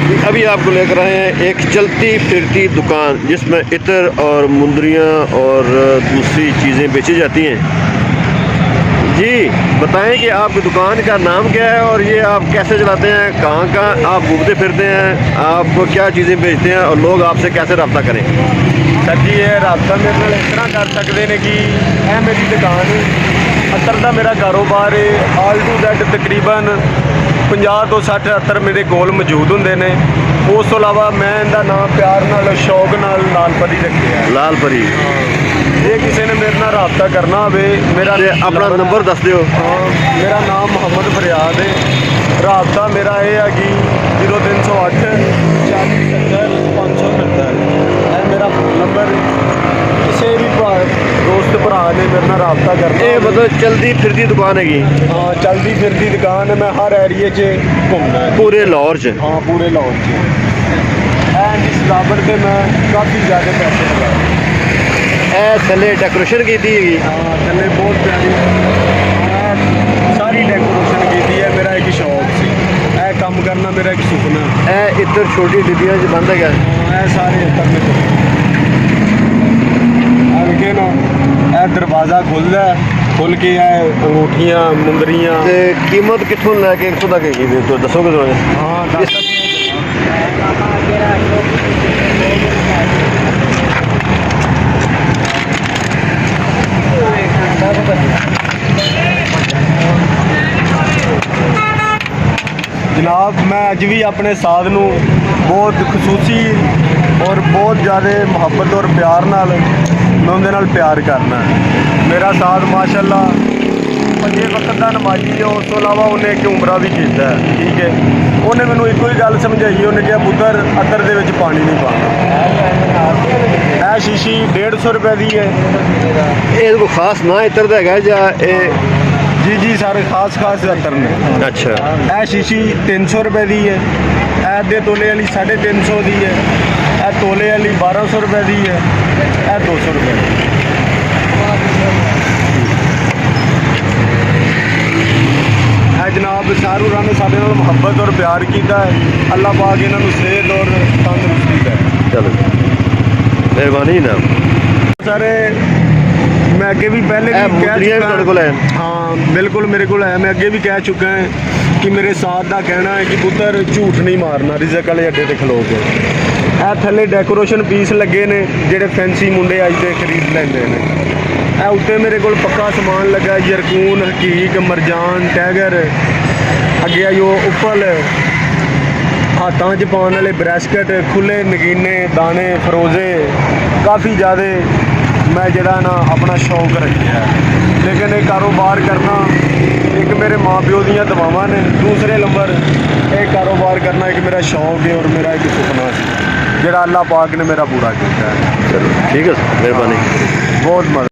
अभी आपको लेकर आए हैं एक चलती फिरती दुकान जिसमें इत्र और मुंदरियाँ और दूसरी चीज़ें बेची जाती हैं। जी बताएं कि आपकी दुकान का नाम क्या है और ये आप कैसे चलाते हैं, कहाँ कहाँ आप घूमते फिरते हैं, आप क्या चीज़ें बेचते हैं और लोग आपसे कैसे रब्ता करें। सर जी ये रब्ता मेरे नाल इस तरह कर सकते हैं कि यह मेरी दुकान है, अतर का मेरा कारोबार है। ऑल टू दैट तकरीबन 50 तो 60 अतर मेरे कोल मौजूद होंगे ने। उस तो इलावा मैं इनका नाम प्यार नाल शौक नाल लाल परी रखे है। लाल परी। जे किसी ने मेरे नाल रब्ता करना हो मेरा अपना नंबर दस दियो। हाँ मेरा नाम मोहम्मद फरियाद है। रब्ता मेरा ये है कि 0308 40 70 569 है मेरा फोन नंबर। किसी भी दोस्त भरा ने मेरे नाल रब्ता करना। ये मतलब चलती फिरती दुकान हैगी। हाँ चलती फिरती दुकान है। मैं हर एरिए च घूमना है पूरे लाहौर च। हाँ पूरे लाहौर च। इस सजावट से मैं काफ़ी ज़्यादा पैसे लगाए। थले डेकोरेशन की थी। हाँ थले बहुत प्यारी सारी डेकोरेशन की है। मेरा एक शौक से यह काम करना मेरा एक सुपना। इधर छोटी डिब्बियाँ च बंद है। हाँ सारे देखे ना यह दरवाज़ा खुलता है, खुल के अंगूठियाँ मुंदरियाँ। कीमत कितों लैके कितों तक है तो दसोगे थोड़ा। हाँ जनाब मैं अज भी अपने साध नूं बहुत खसूसी और बहुत ज़्यादा मुहब्बत और प्यार नाल मैं उहदे नाल प्यार करना। मेरा साध माशाअल्लाह 5 वक्त का नमाजी है। उस तो इलावा उन्हें एक उमरा भी किया है। ठीक है उन्हें मैनू एको ही गल समझाई। उन्हें कहा पुत्तर अतर दे विच पानी नहीं पाना। यह शीशी 150 रुपए की है। ये कोई खास ना इत्र का है या जी जी सारे खास अतर ने। अच्छा यह शीशी 300 रुपए की है। यह तोले वाली 350 की है। यह तोले वाली 1200 रुपए की है। यह 200 रुपए की। जनाब शाहरुख ने साढ़े नाल मुहब्बत और प्यार किया है। अल्लाह पाक इन्होंने सेहत और तंदुरुस्ती है। चलो मेहरबानी ना सारे मैं अगे भी पहले भी कह चुका है। हाँ बिल्कुल मेरे को है। मैं अगे भी कह चुका है कि मेरे साथ का कहना है कि पुत्र झूठ नहीं मारना रिजक वाले अड्डे ते खलो के। यह थले डेकोरेशन पीस लगे ने जेडे फैंसी मुंडे अज तक खरीद लेंदे ने। यह उत्ते मेरे को पक्का समान लगा यरकून हकीक मरजान टैगर अगे आई उप्पल हाथों च पाने वाले ब्रैसकट खुले नगीने दाने फरोजे काफ़ी ज़्यादा मैं जरा ना अपना शौक रखा है। लेकिन ये कारोबार करना एक मेरे माँ प्यो दियाँ दुआवां ने। दूसरे नंबर ये कारोबार करना एक मेरा शौक है और मेरा एक सुपना है जोड़ा अल्लाह पाक ने मेरा पूरा किया है। चलो ठीक है मेहरबानी बहुत मजा।